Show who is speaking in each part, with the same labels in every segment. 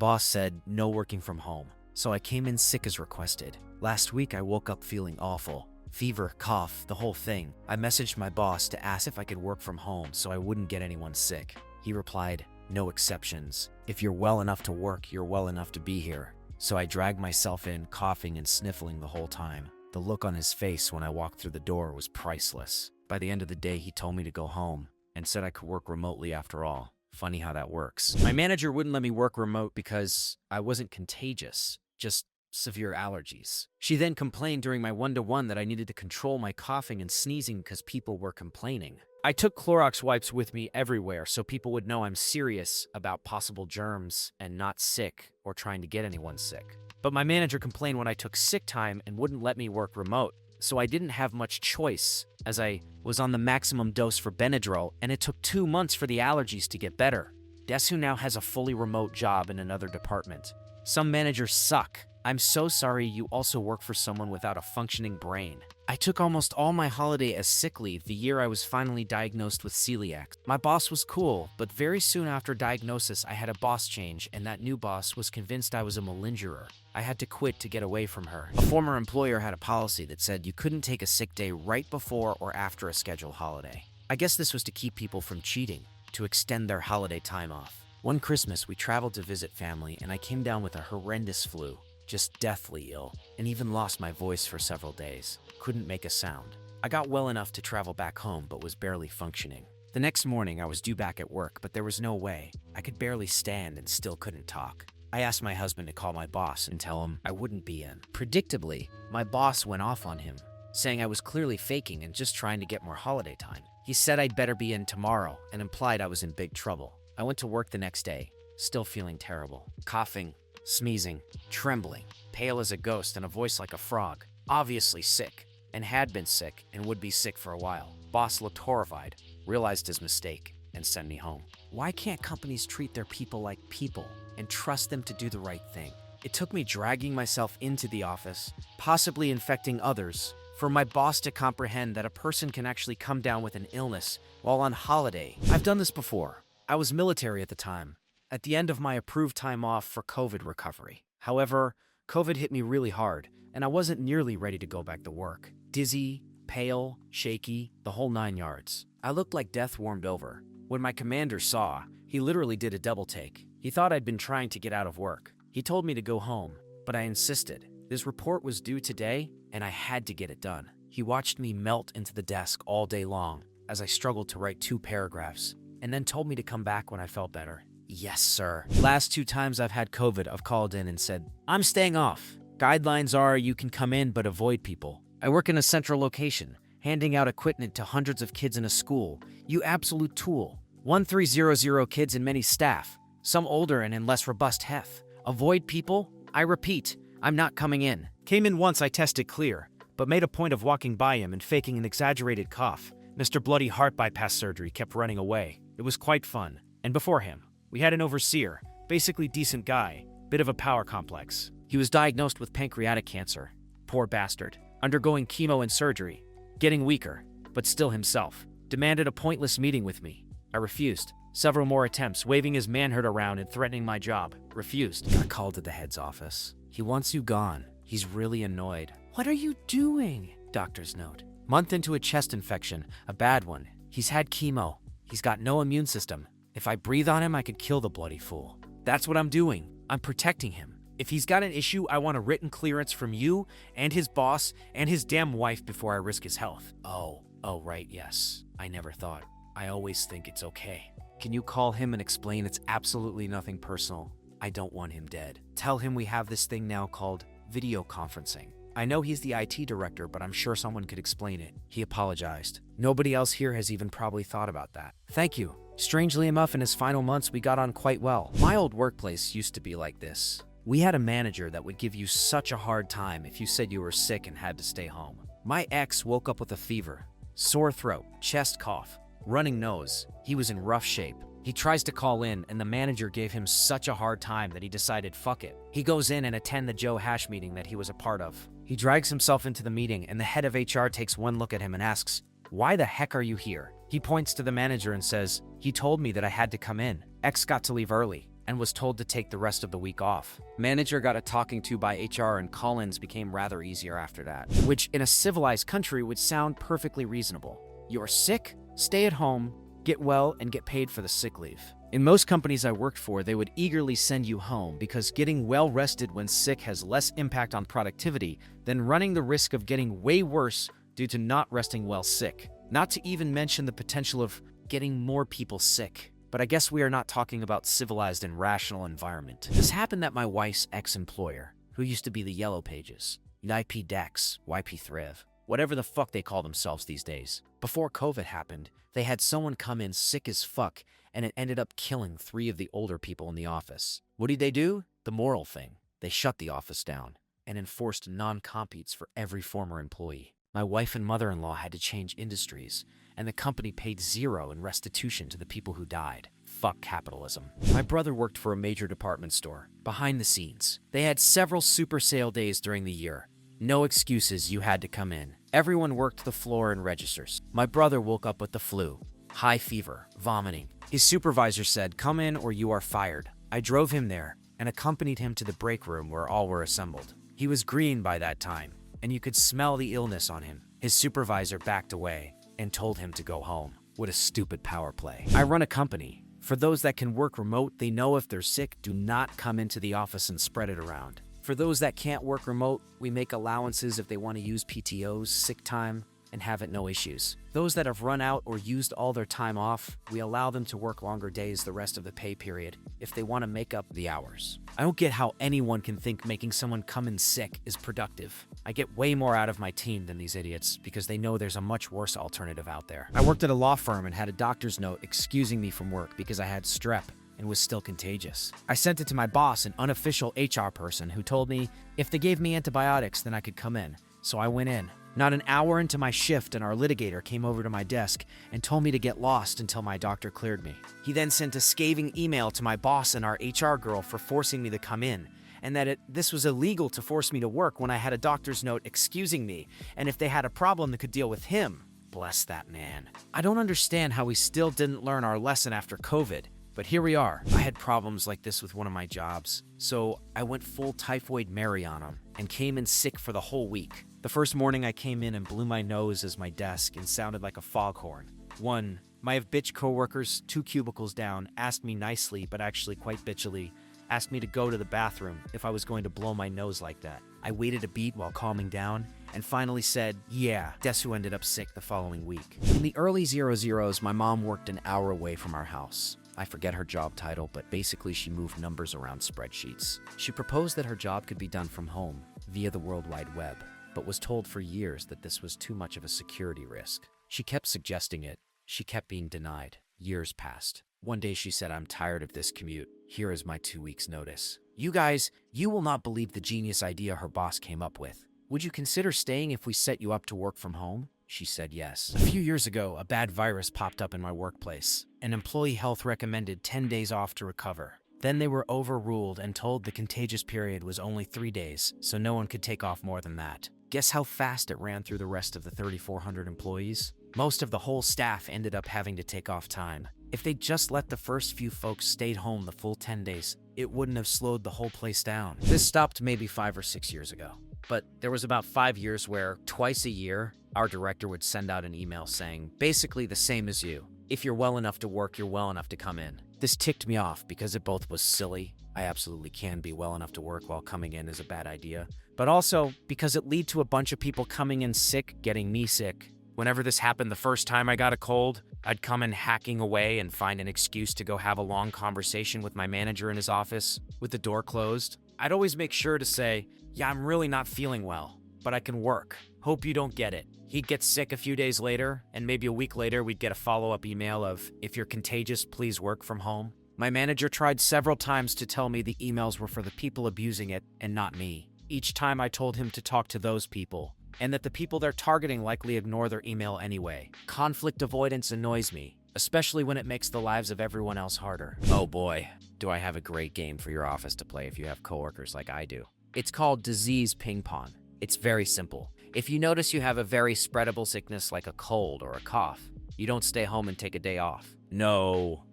Speaker 1: Boss said no working from home, so I came in sick as requested. Last week I woke up feeling awful. Fever, cough, the whole thing. I messaged my boss to ask if I could work from home so I wouldn't get anyone sick. He replied, "No exceptions. If you're well enough to work, you're well enough to be here." So I dragged myself in, coughing and sniffling the whole time. The look on his face when I walked through the door was priceless. By the end of the day, he told me to go home and said I could work remotely after all. Funny how that works. My manager wouldn't let me work remote because I wasn't contagious, just severe allergies. She then complained during my one-to-one that I needed to control my coughing and sneezing because people were complaining. I took Clorox wipes with me everywhere so people would know I'm serious about possible germs and not sick or trying to get anyone sick. But my manager complained when I took sick time and wouldn't let me work remote, so I didn't have much choice as I was on the maximum dose for Benadryl and it took 2 months for the allergies to get better. Guess who now has a fully remote job in another department? Some managers suck. I'm so sorry you also work for someone without a functioning brain. I took almost all my holiday as sick leave the year I was finally diagnosed with celiac. My boss was cool, but very soon after diagnosis I had a boss change and that new boss was convinced I was a malingerer. I had to quit to get away from her. A former employer had a policy that said you couldn't take a sick day right before or after a scheduled holiday. I guess this was to keep people from cheating, to extend their holiday time off. One Christmas we traveled to visit family and I came down with a horrendous flu. Just deathly ill, and even lost my voice for several days. Couldn't make a sound. I got well enough to travel back home, but was barely functioning. The next morning, I was due back at work, but there was no way. I could barely stand and still couldn't talk. I asked my husband to call my boss and tell him I wouldn't be in. Predictably, my boss went off on him, saying I was clearly faking and just trying to get more holiday time. He said I'd better be in tomorrow and implied I was in big trouble. I went to work the next day, still feeling terrible. Coughing, sneezing, trembling, pale as a ghost and a voice like a frog. Obviously sick, and had been sick and would be sick for a while. Boss looked horrified, realized his mistake, and sent me home. Why can't companies treat their people like people and trust them to do the right thing? It took me dragging myself into the office, possibly infecting others, for my boss to comprehend that a person can actually come down with an illness while on holiday. I've done this before. I was military at the time, at the end of my approved time off for COVID recovery. However, COVID hit me really hard, and I wasn't nearly ready to go back to work. Dizzy, pale, shaky, the whole 9 yards. I looked like death warmed over. When my commander saw, he literally did a double take. He thought I'd been trying to get out of work. He told me to go home, but I insisted. This report was due today, and I had to get it done. He watched me melt into the desk all day long as I struggled to write 2 paragraphs, and then told me to come back when I felt better. Yes, sir. Last 2 times I've had COVID, I've called in and said, "I'm staying off. Guidelines are you can come in but avoid people." I work in a central location, handing out equipment to hundreds of kids in a school. You absolute tool. 1300 kids and many staff, some older and in less robust health. Avoid people? I repeat, I'm not coming in. Came in once I tested clear, but made a point of walking by him and faking an exaggerated cough. Mr. Bloody Heart Bypass Surgery kept running away. It was quite fun. And before him, we had an overseer, basically decent guy, bit of a power complex. He was diagnosed with pancreatic cancer. Poor bastard. Undergoing chemo and surgery. Getting weaker, but still himself. Demanded a pointless meeting with me. I refused. Several more attempts, waving his manhood around and threatening my job. Refused. Got called to the head's office. He wants you gone. He's really annoyed. What are you doing? Doctor's note. Month into a chest infection, a bad one. He's had chemo. He's got no immune system. If I breathe on him, I could kill the bloody fool. That's what I'm doing. I'm protecting him. If he's got an issue, I want a written clearance from you and his boss and his damn wife before I risk his health. Oh, right, yes. I never thought. I always think it's okay. Can you call him and explain it's absolutely nothing personal? I don't want him dead. Tell him we have this thing now called video conferencing. I know he's the IT director, but I'm sure someone could explain it. He apologized. Nobody else here has even probably thought about that. Thank you. Strangely enough, in his final months, we got on quite well. My old workplace used to be like this. We had a manager that would give you such a hard time if you said you were sick and had to stay home. My ex woke up with a fever, sore throat, chest cough, running nose. He was in rough shape. He tries to call in, and the manager gave him such a hard time that he decided fuck it. He goes in and attend the Joe Hash meeting that he was a part of. He drags himself into the meeting, and the head of HR takes one look at him and asks, "Why the heck are you here?" He points to the manager and says, "He told me that I had to come in. X got to leave early, and was told to take the rest of the week off. Manager got a talking to by HR and call-ins became rather easier after that, which in a civilized country would sound perfectly reasonable. You're sick? Stay at home, get well, and get paid for the sick leave. In most companies I worked for, they would eagerly send you home because getting well rested when sick has less impact on productivity than running the risk of getting way worse due to not resting well sick. Not to even mention the potential of getting more people sick. But I guess we are not talking about civilized and rational environment. This happened at my wife's ex-employer, who used to be the Yellow Pages, YP Dex, YP Thriv, whatever the fuck they call themselves these days. Before COVID happened, they had someone come in sick as fuck, and it ended up killing 3 of the older people in the office. What did they do? The moral thing. They shut the office down and enforced non-competes for every former employee. My wife and mother-in-law had to change industries, and the company paid $0 in restitution to the people who died. Fuck capitalism. My brother worked for a major department store. Behind the scenes, they had several super sale days during the year. No excuses, you had to come in. Everyone worked the floor and registers. My brother woke up with the flu, high fever, vomiting. His supervisor said, "Come in or you are fired." I drove him there and accompanied him to the break room where all were assembled. He was green by that time, and you could smell the illness on him. His supervisor backed away and told him to go home. What a stupid power play. I run a company. For those that can work remote, they know if they're sick, do not come into the office and spread it around. For those that can't work remote, we make allowances if they want to use PTOs, sick time, and have it no issues. Those that have run out or used all their time off, we allow them to work longer days the rest of the pay period if they want to make up the hours. I don't get how anyone can think making someone come in sick is productive. I get way more out of my team than these idiots because they know there's a much worse alternative out there. I worked at a law firm and had a doctor's note excusing me from work because I had strep and was still contagious. I sent it to my boss, an unofficial HR person, who told me if they gave me antibiotics, then I could come in. So I went in. Not an hour into my shift, and our litigator came over to my desk and told me to get lost until my doctor cleared me. He then sent a scathing email to my boss and our HR girl for forcing me to come in, and that this was illegal to force me to work when I had a doctor's note excusing me, and if they had a problem, they could deal with him. Bless that man. I don't understand how we still didn't learn our lesson after COVID. But here we are. I had problems like this with one of my jobs, so I went full typhoid Mary on him and came in sick for the whole week. The first morning I came in and blew my nose as my desk and sounded like a foghorn. My bitch coworkers, 2 cubicles down, asked me nicely, but actually quite bitchily, asked me to go to the bathroom if I was going to blow my nose like that. I waited a beat while calming down and finally said, yeah. Guess who ended up sick the following week? In the early 00s, my mom worked an hour away from our house. I forget her job title, but basically she moved numbers around spreadsheets. She proposed that her job could be done from home via the World Wide Web, but was told for years that this was too much of a security risk. She kept suggesting it. She kept being denied. Years passed. One day she said, "I'm tired of this commute. Here is my 2 weeks' notice." You guys, you will not believe the genius idea her boss came up with. "Would you consider staying if we set you up to work from home?" She said yes. A few years ago, a bad virus popped up in my workplace. An employee health recommended 10 days off to recover. Then they were overruled and told the contagious period was only 3 days, so no one could take off more than that. Guess how fast it ran through the rest of the 3,400 employees? Most of the whole staff ended up having to take off time. If they just let the first few folks stayed home the full 10 days, it wouldn't have slowed the whole place down. This stopped maybe 5 or 6 years ago. But there was about 5 years where, twice a year, our director would send out an email saying, basically the same as you. If you're well enough to work, you're well enough to come in. This ticked me off because it both was silly. I absolutely can be well enough to work while coming in is a bad idea. But also because it led to a bunch of people coming in sick, getting me sick. Whenever this happened the first time I got a cold, I'd come in hacking away and find an excuse to go have a long conversation with my manager in his office with the door closed. I'd always make sure to say, yeah, I'm really not feeling well, but I can work. Hope you don't get it. He'd get sick a few days later, and maybe a week later we'd get a follow-up email of, if you're contagious, please work from home. My manager tried several times to tell me the emails were for the people abusing it and not me. Each time I told him to talk to those people, and that the people they're targeting likely ignore their email anyway. Conflict avoidance annoys me, especially when it makes the lives of everyone else harder. Oh boy, do I have a great game for your office to play if you have coworkers like I do. It's called Disease Ping Pong. It's very simple. If you notice you have a very spreadable sickness like a cold or a cough, you don't stay home and take a day off. No.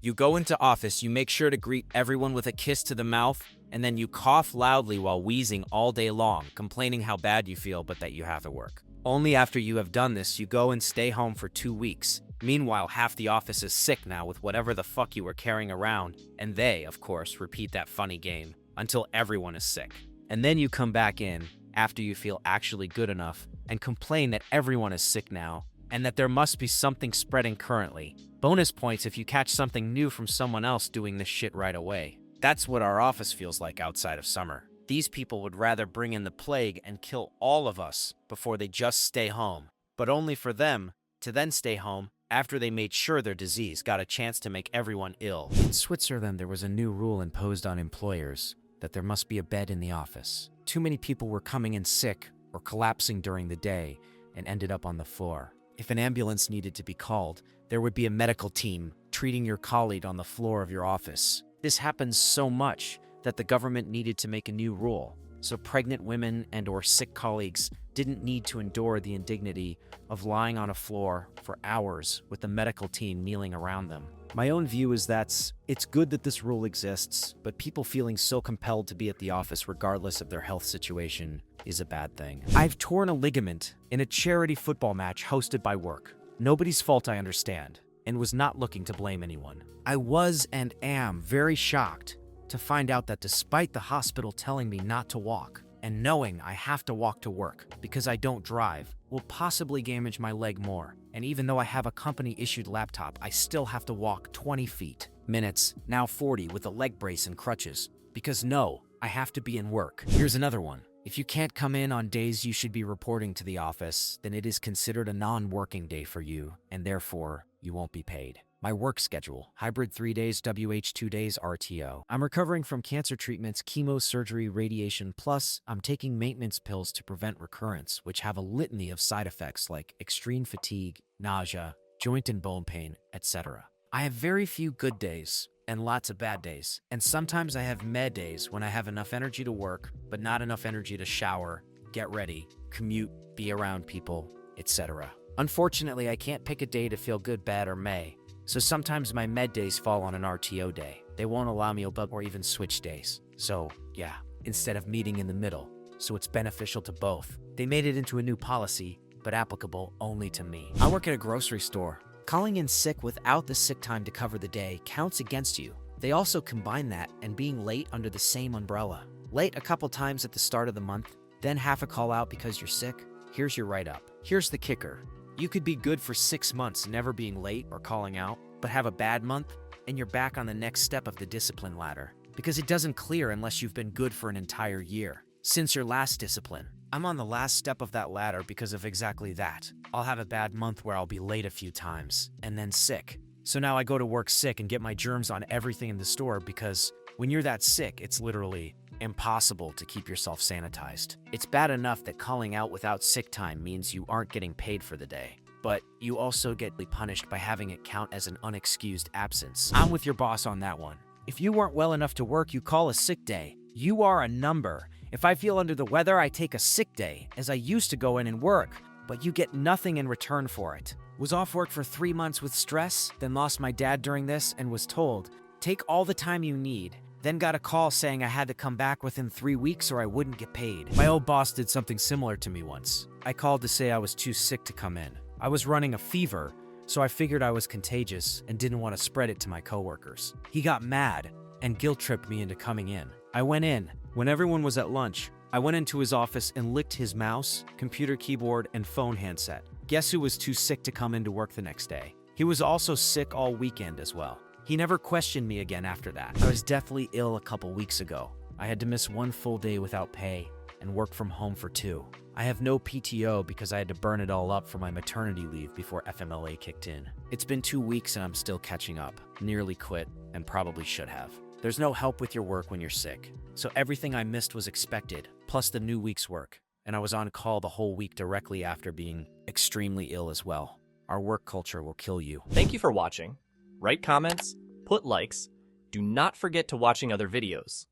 Speaker 1: You go into office, you make sure to greet everyone with a kiss to the mouth, and then you cough loudly while wheezing all day long, complaining how bad you feel but that you have to work. Only after you have done this, you go and stay home for 2 weeks. Meanwhile, half the office is sick now with whatever the fuck you were carrying around, and they, of course, repeat that funny game until everyone is sick. And then you come back in after you feel actually good enough and complain that everyone is sick now and that there must be something spreading currently. Bonus points if you catch something new from someone else doing this shit right away. That's what our office feels like outside of summer. These people would rather bring in the plague and kill all of us before they just stay home, but only for them to then stay home after they made sure their disease got a chance to make everyone ill. In Switzerland, there was a new rule imposed on employers that there must be a bed in the office. Too many people were coming in sick or collapsing during the day and ended up on the floor. If an ambulance needed to be called, there would be a medical team treating your colleague on the floor of your office. This happens so much that the government needed to make a new rule, so pregnant women and/or sick colleagues didn't need to endure the indignity of lying on a floor for hours with the medical team kneeling around them. My own view is that it's good that this rule exists, but people feeling so compelled to be at the office regardless of their health situation is a bad thing. I've torn a ligament in a charity football match hosted by work. Nobody's fault, I understand, and was not looking to blame anyone. I was and am very shocked to find out that despite the hospital telling me not to walk, and knowing I have to walk to work because I don't drive, will possibly damage my leg more. And even though I have a company-issued laptop, I still have to walk 20 feet, minutes, now 40 with a leg brace and crutches. Because no, I have to be in work. Here's another one. If you can't come in on days you should be reporting to the office, then it is considered a non-working day for you, and therefore, you won't be paid. My work schedule: hybrid 3 days, WH 2 days, RTO. I'm recovering from cancer treatments, chemo, surgery, radiation, plus I'm taking maintenance pills to prevent recurrence, which have a litany of side effects like extreme fatigue, nausea, joint and bone pain, etc. I have very few good days and lots of bad days, and sometimes I have med days when I have enough energy to work, but not enough energy to shower, get ready, commute, be around people, etc. Unfortunately, I can't pick a day to feel good, bad, or may. So sometimes my med days fall on an RTO day. They won't allow me a or even switch days. So yeah, instead of meeting in the middle. So it's beneficial to both. They made it into a new policy, but applicable only to me. I work at a grocery store. Calling in sick without the sick time to cover the day counts against you. They also combine that and being late under the same umbrella. Late a couple times at the start of the month, then half a call out because you're sick. Here's your write-up. Here's the kicker. You could be good for 6 months never being late or calling out, but have a bad month, and you're back on the next step of the discipline ladder. Because it doesn't clear unless you've been good for an entire year. Since your last discipline, I'm on the last step of that ladder because of exactly that. I'll have a bad month where I'll be late a few times, and then sick. So now I go to work sick and get my germs on everything in the store because when you're that sick, it's literally impossible to keep yourself sanitized. It's bad enough that calling out without sick time means you aren't getting paid for the day, but you also get punished by having it count as an unexcused absence. I'm with your boss on that one. If you weren't well enough to work, you call a sick day. You are a number. If I feel under the weather, I take a sick day, as I used to go in and work, but you get nothing in return for it. Was off work for 3 months with stress, then lost my dad during this and was told, take all the time you need. Then got a call saying I had to come back within 3 weeks or I wouldn't get paid. My old boss did something similar to me once. I called to say I was too sick to come in. I was running a fever, so I figured I was contagious and didn't want to spread it to my coworkers. He got mad and guilt-tripped me into coming in. I went in. When everyone was at lunch, I went into his office and licked his mouse, computer keyboard, and phone handset. Guess who was too sick to come into work the next day? He was also sick all weekend as well. He never questioned me again after that. I was deathly ill a couple weeks ago. I had to miss 1 full day without pay and work from home for 2. I have no PTO because I had to burn it all up for my maternity leave before FMLA kicked in. It's been 2 weeks and I'm still catching up. Nearly quit and probably should have. There's no help with your work when you're sick. So everything I missed was expected, plus the new week's work. And I was on call the whole week directly after being extremely ill as well. Our work culture will kill you.
Speaker 2: Thank you for watching. Write comments, put likes. Do not forget to watching other videos.